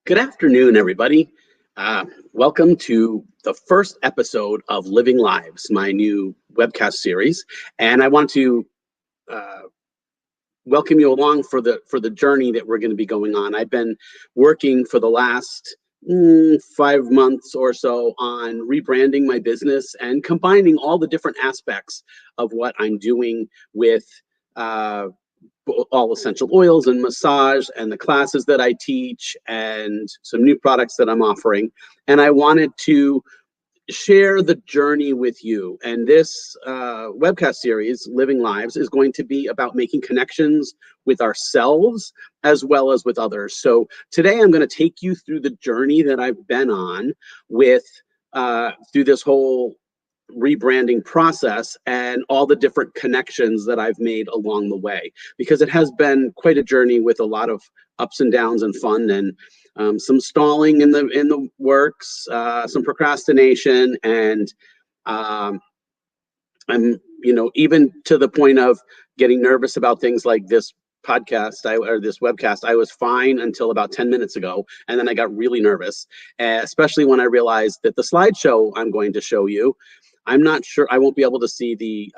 Good afternoon, everybody. Welcome to the first episode of Living Lives, my new webcast series. And I want to welcome you along for the journey that we're going to be going on. I've been working for the last 5 months or so on rebranding my business and combining all the different aspects of what I'm doing with all essential oils and massage and the classes that I teach and some new products that I'm offering. And I wanted to share the journey with you. And this webcast series, Living Lives, is going to be about making connections with ourselves as well as with others. So today I'm going to take you through the journey that I've been on with through this whole rebranding process and all the different connections that I've made along the way, because it has been quite a journey with a lot of ups and downs and fun and some stalling in the works, some procrastination, and I'm even to the point of getting nervous about things like this podcast or this webcast. I was fine until about 10 minutes ago, and then I got really nervous, especially when I realized that the slideshow I'm going to show you, I'm not sure I won't be able to see the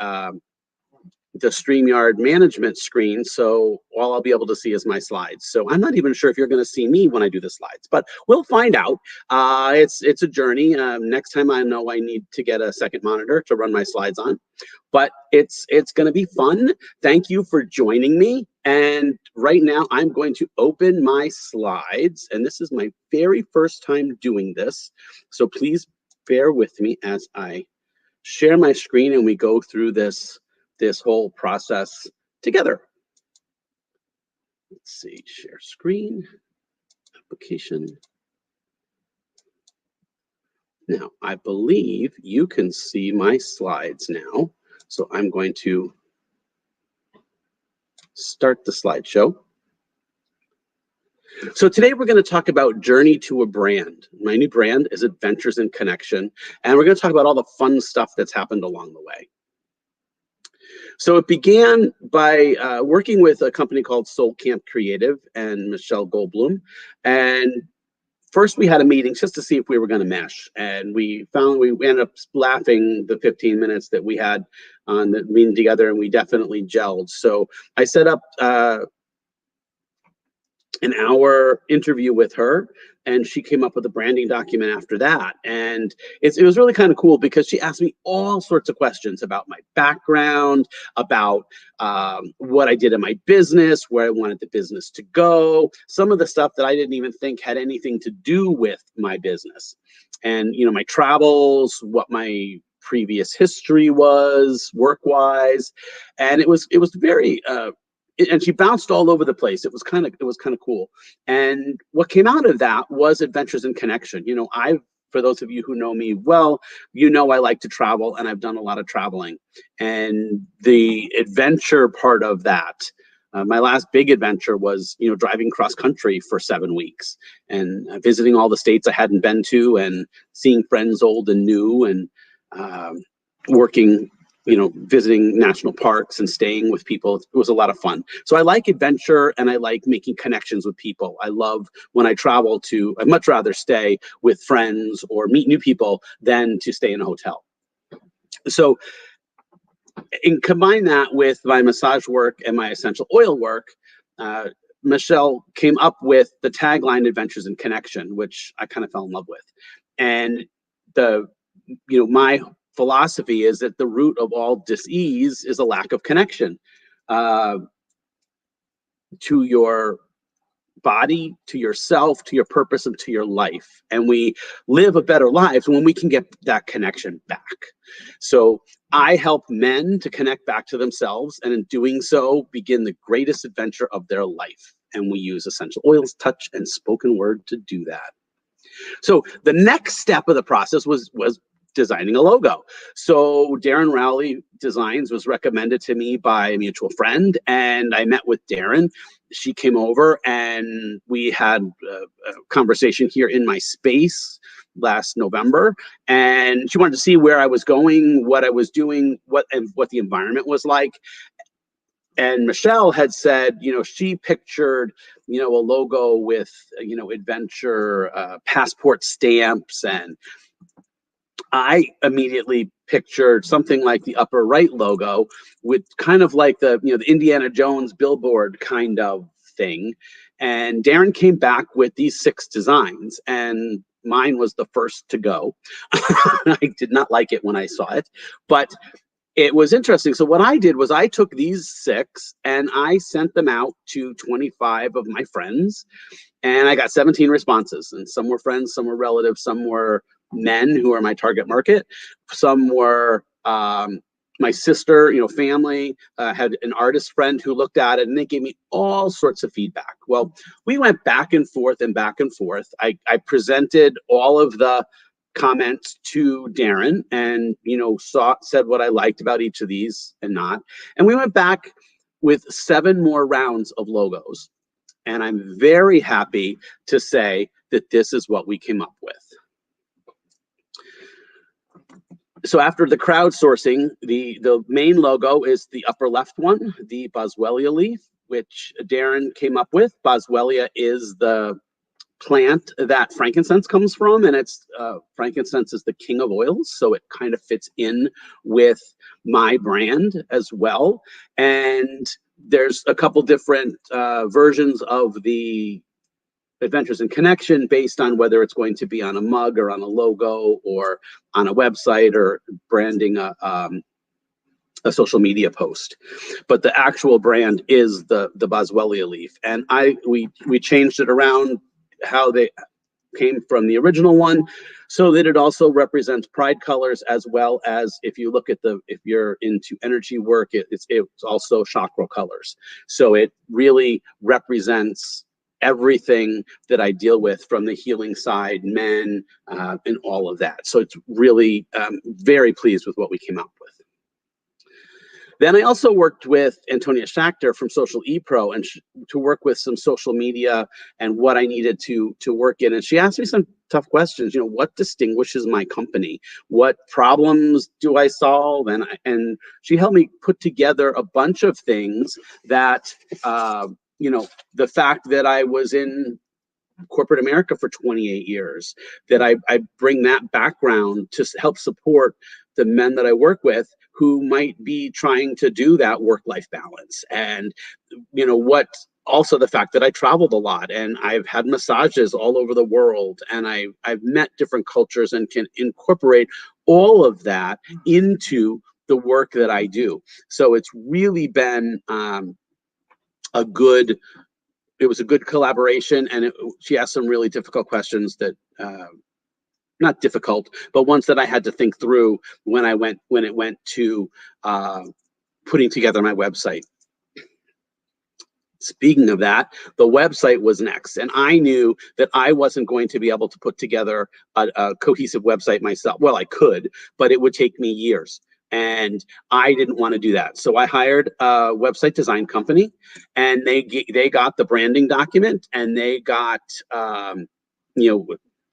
StreamYard management screen, so all I'll be able to see is my slides. So I'm not even sure if you're going to see me when I do the slides, but we'll find out. It's a journey. Next time I know I need to get a second monitor to run my slides on, but it's going to be fun. Thank you for joining me. And right now I'm going to open my slides, and this is my very first time doing this. So please bear with me as I share my screen and we go through this whole process together. Let's see, share screen, application. Now, I believe you can see my slides now. So I'm going to start the slideshow. So today we're going to talk about Journey to a Brand. My new brand is Adventures in Connection, and we're going to talk about all the fun stuff that's happened along the way. So it began by working with a company called Soul Camp Creative and Michelle Goldblum. And first we had a meeting just to see if we were going to mesh. And we ended up laughing the 15 minutes that we had on the meeting together, and we definitely gelled. So I set up an hour interview with her, and she came up with a branding document after that. And it was really kind of cool because she asked me all sorts of questions about my background, about what I did in my business, where I wanted the business to go, some of the stuff that I didn't even think had anything to do with my business, and my travels, what my previous history was work-wise. And it was very and she bounced all over the place. It was kind of cool. And what came out of that was Adventures in Connection. For those of you who know me well, I like to travel, and I've done a lot of traveling. And the adventure part of that, my last big adventure was, driving cross country for 7 weeks and visiting all the states I hadn't been to, and seeing friends old and new, and working, visiting national parks and staying with people. It was a lot of fun. So I like adventure, and I like making connections with people. I love when I travel I'd much rather stay with friends or meet new people than to stay in a hotel. So combine that with my massage work and my essential oil work, Michelle came up with the tagline Adventures in Connection, which I kind of fell in love with. And my philosophy is that the root of all disease is a lack of connection to your body, to yourself, to your purpose, and to your life. And we live a better life when we can get that connection back. So I help men to connect back to themselves, and in doing so, begin the greatest adventure of their life. And we use essential oils, touch, and spoken word to do that. So the next step of the process was designing a logo. So Darren Rowley Designs was recommended to me by a mutual friend, and I met with Darren. She came over, and we had a conversation here in my space last November, and she wanted to see where I was going, what I was doing, what the environment was like. And Michelle had said, she pictured, a logo with, adventure, passport stamps. And I immediately pictured something like the upper right logo with kind of like the Indiana Jones billboard kind of thing. And Darren came back with these 6 designs, and mine was the first to go. I did not like it when I saw it, but it was interesting. So what I did was I took these 6 and I sent them out to 25 of my friends, and I got 17 responses. And some were friends, some were relatives, some were men who are my target market, some were my sister, family, had an artist friend who looked at it, and they gave me all sorts of feedback. Well, we went back and forth and back and forth. I presented all of the comments to Darren, and said what I liked about each of these and not. And we went back with 7 more rounds of logos. And I'm very happy to say that this is what we came up with. So after the crowdsourcing, the main logo is the upper left one, the Boswellia leaf, which Darren came up with. Boswellia is the plant that frankincense comes from, and it's frankincense is the king of oils, so it kind of fits in with my brand as well. And there's a couple different versions of the Adventures in Connection based on whether it's going to be on a mug or on a logo or on a website or branding a social media post. But the actual brand is the Boswellia leaf, and we changed it around how they came from the original one, so that it also represents pride colors, as well as, if you look at if you're into energy work, it's also chakra colors. So it really represents everything that I deal with from the healing side, men, and all of that. So it's really very pleased with what we came up with. Then I also worked with Antonia Schachter from Social ePro and to work with some social media and what I needed to work in. And she asked me some tough questions. What distinguishes my company? What problems do I solve? And she helped me put together a bunch of things that, the fact that I was in corporate America for 28 years, that I bring that background to help support the men that I work with who might be trying to do that work-life balance. And, what also the fact that I traveled a lot and I've had massages all over the world, and I've met different cultures and can incorporate all of that into the work that I do. So it's really been it was a good collaboration, and she asked some really difficult questions that, not difficult, but ones that I had to think through when it went to putting together my website. Speaking of that, the website was next, and I knew that I wasn't going to be able to put together a cohesive website myself. Well, I could, but it would take me years. And I didn't want to do that. So I hired a website design company, and they got the branding document, and they got,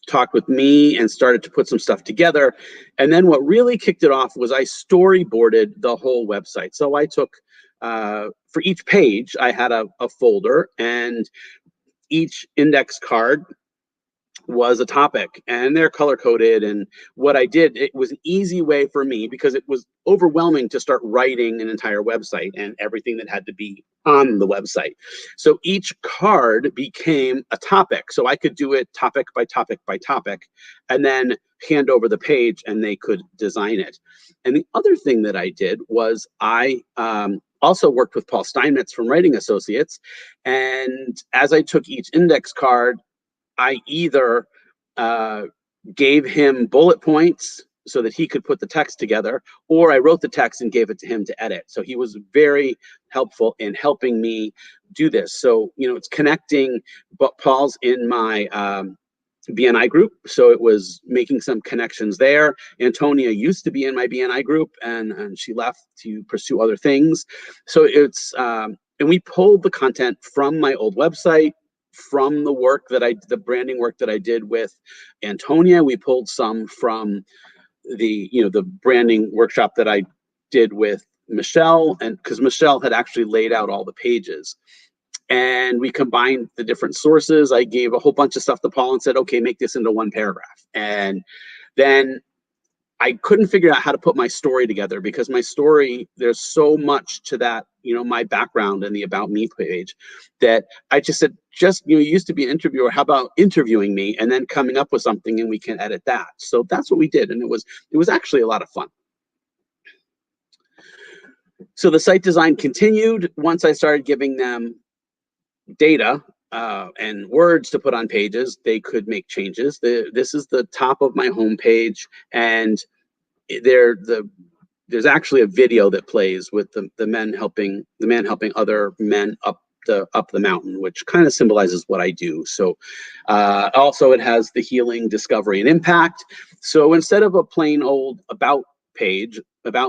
talked with me and started to put some stuff together. And then what really kicked it off was I storyboarded the whole website. So I took, for each page, I had a folder, and each index card was a topic, and they're color coded. And what I did, it was an easy way for me, because it was overwhelming to start writing an entire website and everything that had to be on the website. So each card became a topic, so I could do it topic by topic by topic, and then hand over the page and they could design it. And the other thing that I did was I also worked with Paul Steinmetz from Writing Associates, and as I took each index card, I either gave him bullet points so that he could put the text together, or I wrote the text and gave it to him to edit. So he was very helpful in helping me do this. So, it's connecting, but Paul's in my BNI group, so it was making some connections there. Antonia used to be in my BNI group, and she left to pursue other things. So it's, and we pulled the content from my old website, from the branding work that I did with Antonia. We pulled some from the branding workshop that I did with Michelle, and because Michelle had actually laid out all the pages. And we combined the different sources. I gave a whole bunch of stuff to Paul and said, okay, make this into one paragraph. And then I couldn't figure out how to put my story together, because my story, there's so much to that, my background and the About Me page, that I just said, you used to be an interviewer. How about interviewing me and then coming up with something and we can edit that? So that's what we did. And it was actually a lot of fun. So the site design continued. Once I started giving them data and words to put on pages, they could make changes. This is the top of my homepage, and there's actually a video that plays with the man helping other men up the mountain, which kind of symbolizes what I do. So also it has the healing, discovery, and impact. So instead of a plain old about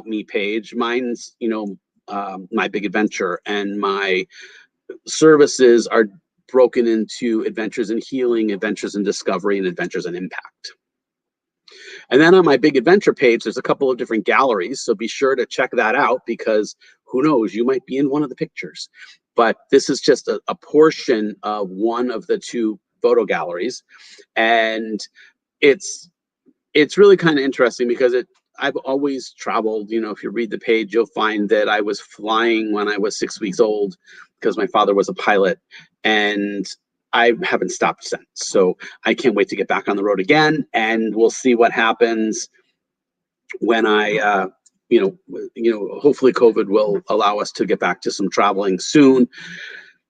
me page, mine's my big adventure, and my services are broken into adventures in healing, adventures in discovery, and adventures in impact. And then on my big adventure page, there's a couple of different galleries. So be sure to check that out, because who knows, you might be in one of the pictures. But this is just a portion of one of the two photo galleries. And it's really kind of interesting, because I've always traveled. If you read the page, you'll find that I was flying when I was 6 weeks old, because my father was a pilot, and I haven't stopped since. So I can't wait to get back on the road again, and we'll see what happens when I, hopefully COVID will allow us to get back to some traveling soon,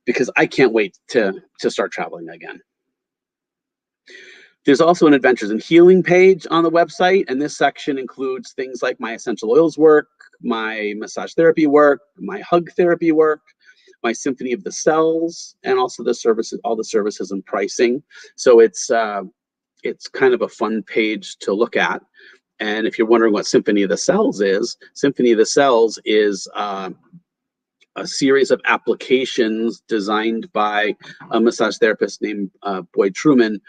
because I can't wait to start traveling again. There's also an Adventures in Healing page on the website, and this section includes things like my essential oils work, my massage therapy work, my hug therapy work, my Symphony of the Cells, and also the services, all the services and pricing. So it's kind of a fun page to look at. And if you're wondering what Symphony of the Cells is, Symphony of the Cells is a series of applications designed by a massage therapist named Boyd Truman,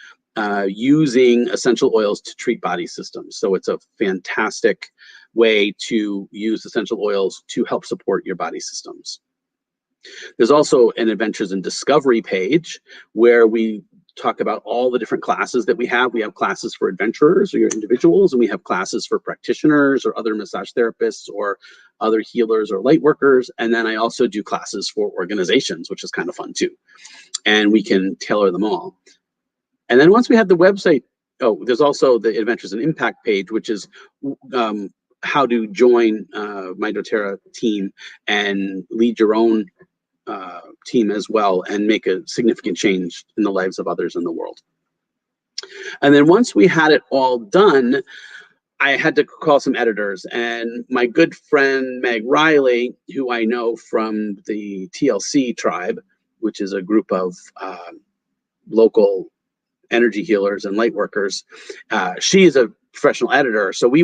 using essential oils to treat body systems. So it's a fantastic way to use essential oils to help support your body systems. There's also an Adventures in Discovery page, where we talk about all the different classes that we have. We have classes for adventurers or your individuals, and we have classes for practitioners or other massage therapists or other healers or light workers. And then I also do classes for organizations, which is kind of fun too. And we can tailor them all. And then once we have the website, there's also the Adventures in Impact page, which is how to join my doTERRA team and lead your own team as well, and make a significant change in the lives of others in the world. And then once we had it all done, I had to call some editors, and my good friend Meg Riley, who I know from the TLC tribe, which is a group of local energy healers and light workers, she is a professional editor. So we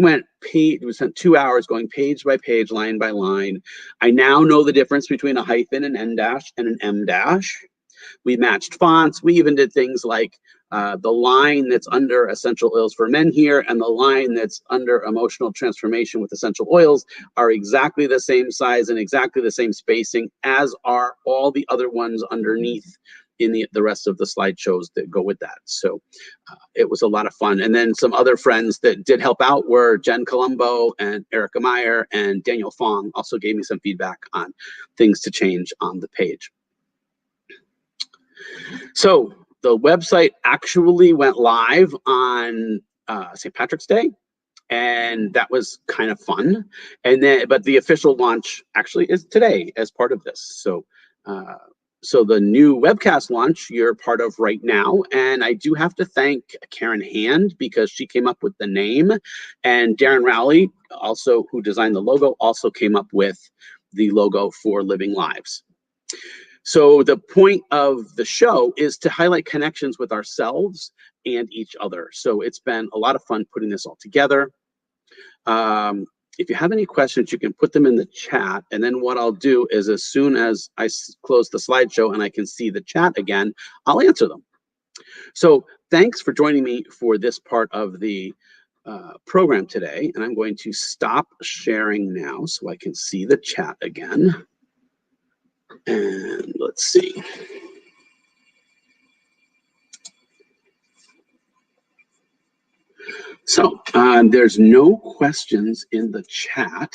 spent 2 hours going page by page, line by line. I now know the difference between a hyphen, an N dash, and an M dash. We matched fonts. We even did things like the line that's under essential oils for men here and the line that's under emotional transformation with essential oils are exactly the same size and exactly the same spacing, as are all the other ones underneath in the rest of the slideshows that go with that. So it was a lot of fun. And then some other friends that did help out were Jen Colombo and Erica Meyer, and Daniel Fong also gave me some feedback on things to change on the page. So the website actually went live on St. Patrick's Day, and that was kind of fun. But the official launch actually is today as part of this. So the new webcast launch you're part of right now. And I do have to thank Karen Hand, because she came up with the name, and Darren Rowley, also who designed the logo, also came up with the logo for Living Lives. So the point of the show is to highlight connections with ourselves and each other. So it's been a lot of fun putting this all together. If you have any questions, you can put them in the chat. And then what I'll do is, as soon as I close the slideshow and I can see the chat again, I'll answer them. So thanks for joining me for this part of the program today, and I'm going to stop sharing now so I can see the chat again. And let's see. So there's no questions in the chat,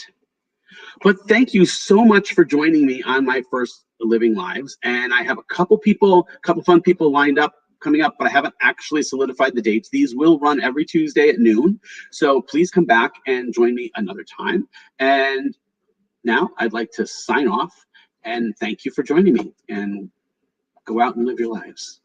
but thank you so much for joining me on my first Living Lives. And I have a couple fun people lined up coming up, but I haven't actually solidified the dates. These will run every Tuesday at noon. So please come back and join me another time. And now I'd like to sign off and thank you for joining me, and go out and live your lives.